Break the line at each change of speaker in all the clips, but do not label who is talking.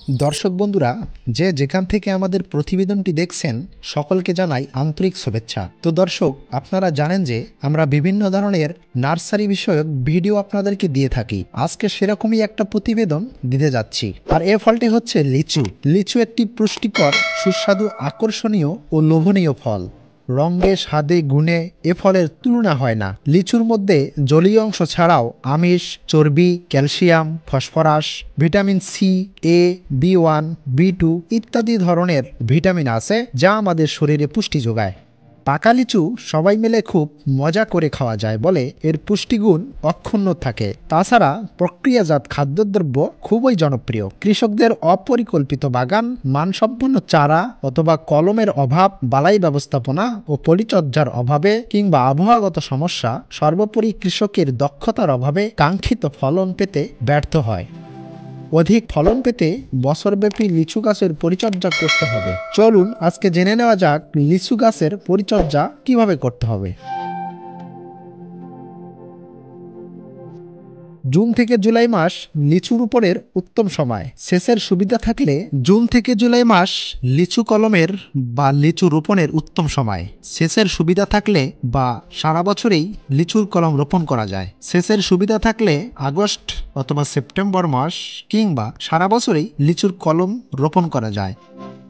দর্শক বন্ধুরা, যে যেখান থেকে আমাদের প্রতিবেদনটি দেখছেন সকলকে জানাই আন্তরিক শুভেচ্ছা। তো দর্শক, আপনারা জানেন যে আমরা বিভিন্ন ধরনের নার্সারি বিষয়ক ভিডিও আপনাদেরকে দিয়ে থাকি। আজকে সেরকমই একটা প্রতিবেদন দিতে যাচ্ছি। আর এ ফলটি হচ্ছে লিচু। লিচু একটি পুষ্টিকর, সুস্বাদু, আকর্ষণীয় ও লোভনীয় ফল। রঙে, স্বাদে, গুণে এ ফলের তুলনা হয় না। লিচুর মধ্যে জলীয় অংশ ছাড়াও আমিষ, চর্বি, ক্যালসিয়াম, ফসফরাস, ভিটামিন সি, এ, বি1, বি2 ইত্যাদি ধরনের ভিটামিন আছে, যা আমাদের শরীরে পুষ্টি যোগায়। পাকা লিচু সবাই মিলে খুব মজা করে খাওয়া যায় বলে এর পুষ্টিগুণ অক্ষুণ্ণ থাকে। তাছাড়া প্রক্রিয়াজাত খাদ্যদ্রব্য খুবই জনপ্রিয়। কৃষকদের অপরিকল্পিত বাগান, মানসম্পন্ন চারা অথবা কলমের অভাব, বালাই ব্যবস্থাপনা ও পরিচর্যার অভাবে কিংবা আবহাওয়াগত সমস্যা, সর্বোপরি কৃষকের দক্ষতার অভাবে কাঙ্ক্ষিত ফলন পেতে ব্যর্থ হয়। অধিক ফলন পেতে বছরব্যাপী লিচু গাছের পরিচর্যা করতে হবে। চলুন আজকে জেনে নেওয়া যাক লিচু গাছের পরিচর্যা কিভাবে করতে হবে। জুন থেকে জুলাই মাস লিচু রোপণের উত্তম সময়। সেচের সুবিধা থাকলে জুন থেকে জুলাই মাস লিচু কলমের বা লিচু রোপণের উত্তম সময়। সেচের সুবিধা থাকলে বা সারা বছরেই লিচুর কলম রোপণ করা যায়। সেচের সুবিধা থাকলে আগস্ট অথবা সেপ্টেম্বর মাস কিংবা সারা বছরেই লিচুর কলম রোপণ করা যায়।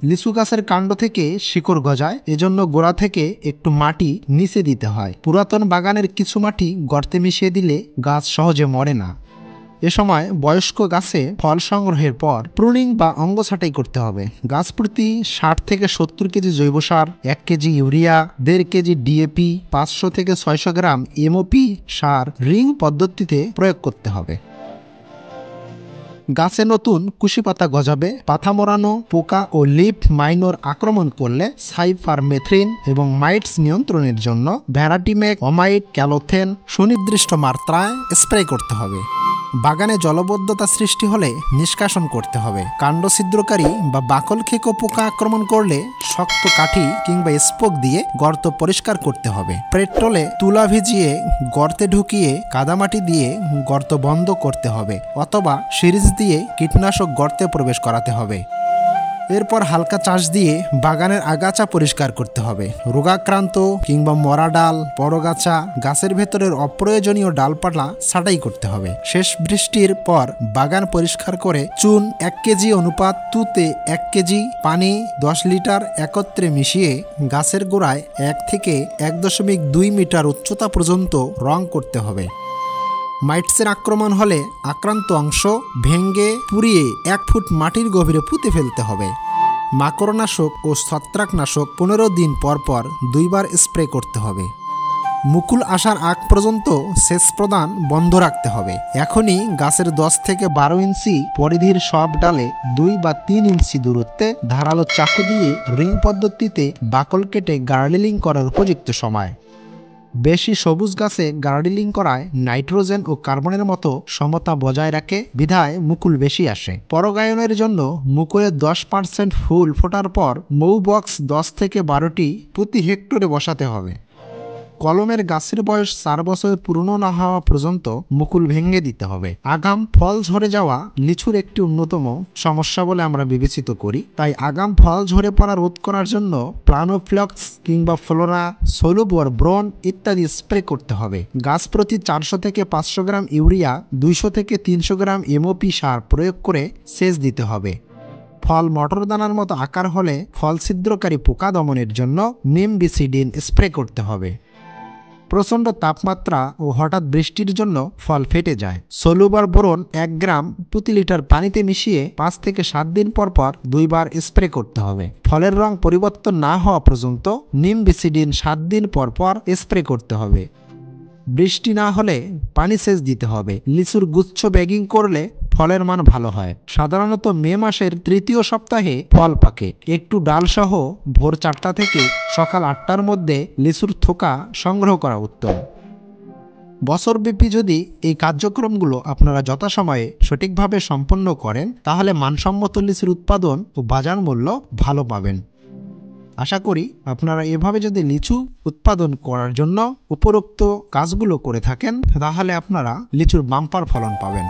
লিচু গাছের কাণ্ড থেকে শিকড় গজায়, এজন্য গোড়া থেকে একটু মাটি নিচে দিতে হয়। পুরাতন বাগানের কিছু মাটি গর্তে মিশিয়ে দিলে গাছ সহজে মরে না। এ সময় বয়স্ক গাছে ফল সংগ্রহের পর প্রুনিং বা অঙ্গ ছাঁটাই করতে হবে। গাছ প্রতি 60 থেকে 70 কেজি জৈব সার, 1 কেজি ইউরিয়া, 1.5 কেজি ডিএপি, 500 থেকে 600 গ্রাম এমওপি সার রিং পদ্ধতিতে প্রয়োগ করতে হবে। গাছে নতুন কুশি পাতা গজাবে। পাতা মোড়ানো, পোকা ও লিফ মাইনর আক্রমণ করলে সাইপারমেথ্রিন এবং মাইটস নিয়ন্ত্রণের জন্য ভ্যারাটিমেক, অমাইট, ক্যালোথেন সুনির্দিষ্ট মাত্রায় স্প্রে করতে হবে। বাগানে জলবদ্ধতা সৃষ্টি হলে নিষ্কাশন করতে হবে। কাণ্ড ছিদ্রকারী বা বাকল খেকো পোকা আক্রমণ করলে শক্ত কাঠি কিংবা স্পোক দিয়ে গর্ত পরিষ্কার করতে হবে। পেট্রোলে তুলা ভিজিয়ে গর্তে ঢুকিয়ে কাদামাটি দিয়ে গর্ত বন্ধ করতে হবে অথবা সিরিজ দিয়ে কীটনাশক গর্তে প্রবেশ করাতে হবে। এরপর হালকা চাষ দিয়ে বাগানের আগাছা পরিষ্কার করতে হবে। রোগাক্রান্ত কিংবা মরা ডাল, পরগাছা, গাছের ভেতরের অপ্রয়োজনীয় ডালপালা ছাঁটাই করতে হবে। শেষ বৃষ্টির পর বাগান পরিষ্কার করে চুন 1 কেজি অনুপাত তুতে 1 কেজি, পানি 10 লিটার একত্রে মিশিয়ে গাছের গোড়ায় 1 থেকে 1.2 মিটার উচ্চতা পর্যন্ত রং করতে হবে। মাইটসের আক্রমণ হলে আক্রান্ত অংশ ভেঙে পুড়িয়ে 1 ফুট মাটির গভীরে পুঁতে ফেলতে হবে। মাকড়নাশক ও ছত্রাকনাশক 15 দিন পর পর 2 বার স্প্রে করতে হবে। মুকুল আসার আগ পর্যন্ত সেচ প্রদান বন্ধ রাখতে হবে। এখনই গাছের 10 থেকে 12 ইঞ্চি পরিধির সব ডালে 2 বা 3 ইঞ্চি দূরত্বে ধারালো চাকু দিয়ে রিং পদ্ধতিতে বাকল কেটে গার্ডেলিং করার উপযুক্ত সময়। বেশি সবুজ গাছে গার্ডেলিং করায় নাইট্রোজেন ও কার্বনের মতো সমতা বজায় রাখে, বিধায় মুকুল বেশি আসে। পরাগায়নের জন্য মুকুলের 10% ফুল ফোটার পর মৌ বক্স 10 থেকে 12টি প্রতি হেক্টরে বসাতে হবে। কলমের গাছের বয়স 4 বছর পুরনো না হওয়া পর্যন্ত মুকুল ভেঙে দিতে হবে। আগাম ফল ঝরে যাওয়া লিচুর একটি অন্যতম সমস্যা বলে আমরা বিবেচিত করি। তাই আগাম ফল ঝরে পড়া রোধ করার জন্য প্লানোফ্লক্স কিংবা ফ্লোরা, সলুবর, ব্রন ইত্যাদি স্প্রে করতে হবে। গাছ প্রতি 400 থেকে 500 গ্রাম ইউরিয়া, 200 থেকে 300 গ্রাম এমওপি সার প্রয়োগ করে সেচ দিতে হবে। ফল মটর দানার মতো আকার হলে ফল ছিদ্রকারী পোকা দমনের জন্য নিমবিসিডিন স্প্রে করতে হবে। প্রচণ্ড তাপমাত্রা ও হঠাৎ বৃষ্টির জন্য ফল ফেটে যায়। সলুবর বোরন 1 গ্রাম প্রতি লিটার পানিতে মিশিয়ে 5 থেকে 7 দিন পর পর 2 বার স্প্রে করতে হবে। ফলের রং পরিবর্তন না হওয়া পর্যন্ত নিমবিসিডিন 7 দিন পর পর স্প্রে করতে হবে। বৃষ্টি না হলে পানি সেচ দিতে হবে। লিচুর গুচ্ছ ব্যাগিং করলে ফলের মান ভালো হয়। সাধারণত মে মাসের 3য় সপ্তাহে ফল পাকে। একটু ডালসহ ভোর 4টা থেকে সকাল 8টার মধ্যে লিচুর থোকা সংগ্রহ করা উত্তম। বছরব্যাপী যদি এই কার্যক্রমগুলো আপনারা যথাসময়ে সঠিকভাবে সম্পন্ন করেন, তাহলে মানসম্মত লিচুর উৎপাদন ও বাজার মূল্য ভালো পাবেন। আশা করি আপনারা এভাবে যদি লিচু উৎপাদন করার জন্য উপরোক্ত কাজগুলো করে থাকেন, তাহলে আপনারা লিচুর বাম্পার ফলন পাবেন।